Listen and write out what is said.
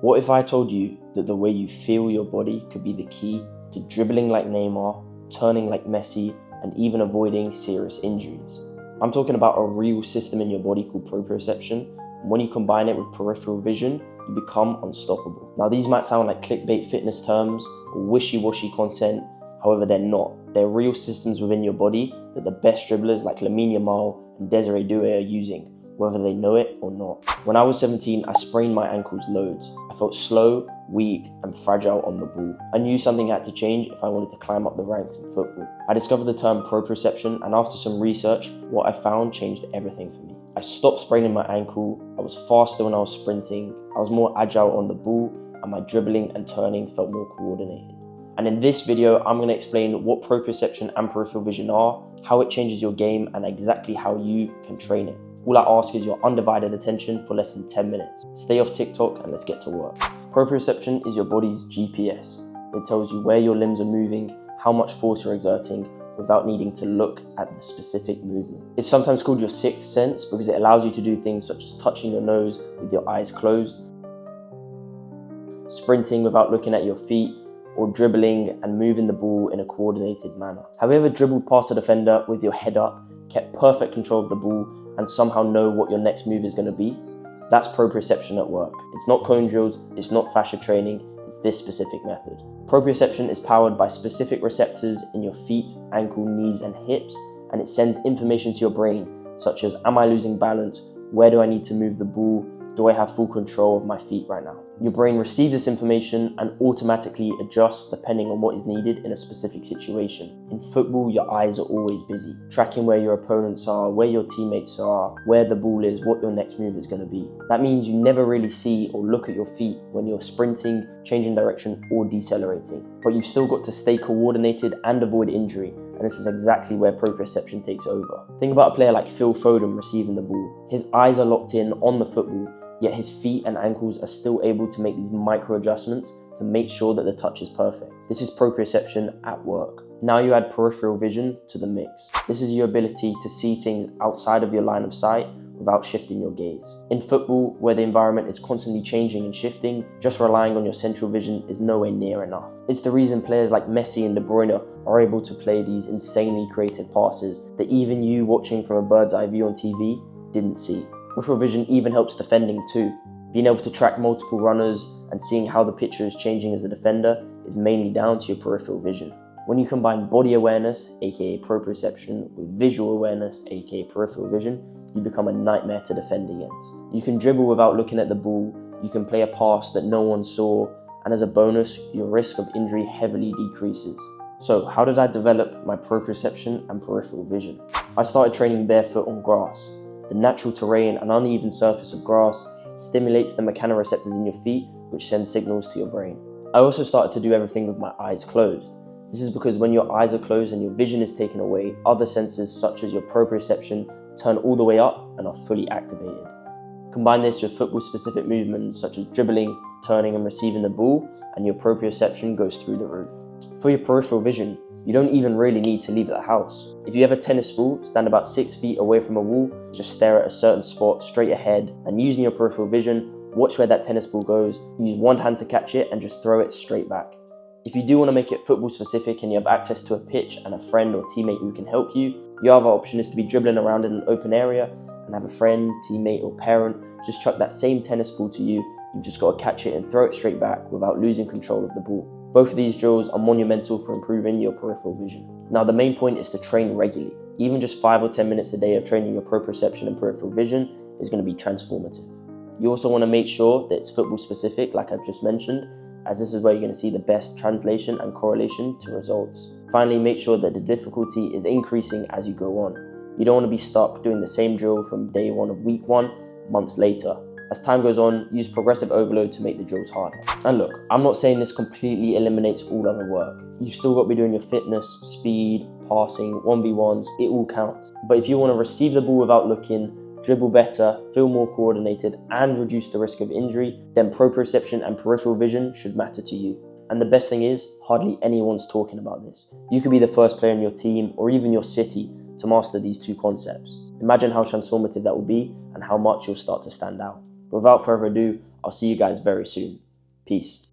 What if I told you that the way you feel your body could be the key to dribbling like Neymar, turning like Messi, and even avoiding serious injuries? I'm talking about a real system in your body called proprioception, and when you combine it with peripheral vision, you become unstoppable. Now, these might sound like clickbait fitness terms or wishy-washy content, however, they're not. They're real systems within your body that the best dribblers like Lamine Yamal and Desiree Doué are using, whether they know it or not. When I was 17, I sprained my ankles loads. I felt slow, weak, and fragile on the ball. I knew something had to change if I wanted to climb up the ranks in football. I discovered the term proprioception, and after some research, what I found changed everything for me. I stopped spraining my ankle, I was faster when I was sprinting, I was more agile on the ball, and my dribbling and turning felt more coordinated. And in this video, I'm going to explain what proprioception and peripheral vision are, how it changes your game, and exactly how you can train it. All I ask is your undivided attention for less than 10 minutes. Stay off TikTok and let's get to work. Proprioception is your body's GPS. It tells you where your limbs are moving, how much force you're exerting, without needing to look at the specific movement. It's sometimes called your sixth sense because it allows you to do things such as touching your nose with your eyes closed, sprinting without looking at your feet, or dribbling and moving the ball in a coordinated manner. Have you ever dribbled past a defender with your head up, kept perfect control of the ball, and somehow know what your next move is going to be? That's proprioception at work. It's not cone drills, it's not fascia training, it's this specific method. Proprioception is powered by specific receptors in your feet, ankle, knees, and hips, and it sends information to your brain, such as, am I losing balance? Where do I need to move the ball? Do I have full control of my feet right now? Your brain receives this information and automatically adjusts depending on what is needed in a specific situation. In football, your eyes are always busy, tracking where your opponents are, where your teammates are, where the ball is, what your next move is going to be. That means you never really see or look at your feet when you're sprinting, changing direction, or decelerating. But you've still got to stay coordinated and avoid injury. And this is exactly where proprioception takes over. Think about a player like Phil Foden receiving the ball. His eyes are locked in on the football, yet his feet and ankles are still able to make these micro adjustments to make sure that the touch is perfect. This is proprioception at work. Now you add peripheral vision to the mix. This is your ability to see things outside of your line of sight without shifting your gaze. In football, where the environment is constantly changing and shifting, just relying on your central vision is nowhere near enough. It's the reason players like Messi and De Bruyne are able to play these insanely creative passes that even you watching from a bird's eye view on TV didn't see. Peripheral vision even helps defending too. Being able to track multiple runners and seeing how the picture is changing as a defender is mainly down to your peripheral vision. When you combine body awareness, aka proprioception, with visual awareness, aka peripheral vision, you become a nightmare to defend against. You can dribble without looking at the ball, you can play a pass that no one saw, and as a bonus, your risk of injury heavily decreases. So how did I develop my proprioception and peripheral vision? I started training barefoot on grass. The natural terrain and uneven surface of grass stimulates the mechanoreceptors in your feet, which send signals to your brain. I also started to do everything with my eyes closed. This is because when your eyes are closed and your vision is taken away, other senses such as your proprioception turn all the way up and are fully activated. Combine this with football-specific movements such as dribbling, turning and receiving the ball, and your proprioception goes through the roof. For your peripheral vision, you don't even really need to leave the house. If you have a tennis ball, stand about 6 feet away from a wall, just stare at a certain spot straight ahead, and using your peripheral vision, watch where that tennis ball goes, use one hand to catch it and just throw it straight back. If you do want to make it football specific and you have access to a pitch and a friend or teammate who can help you, your other option is to be dribbling around in an open area and have a friend, teammate or parent just chuck that same tennis ball to you. You've just got to catch it and throw it straight back without losing control of the ball. Both of these drills are monumental for improving your peripheral vision. Now the main point is to train regularly. Even just 5 or 10 minutes a day of training your proprioception and peripheral vision is going to be transformative. You also want to make sure that it's football specific, like I've just mentioned, as this is where you're going to see the best translation and correlation to results. Finally, make sure that the difficulty is increasing as you go on. You don't want to be stuck doing the same drill from day 1 of week 1, months later. As time goes on, use progressive overload to make the drills harder. And look, I'm not saying this completely eliminates all other work. You've still got to be doing your fitness, speed, passing, 1v1s, it all counts. But if you want to receive the ball without looking, dribble better, feel more coordinated, and reduce the risk of injury, then proprioception and peripheral vision should matter to you. And the best thing is, hardly anyone's talking about this. You could be the first player in your team or even your city to master these two concepts. Imagine how transformative that will be and how much you'll start to stand out. Without further ado, I'll see you guys very soon. Peace.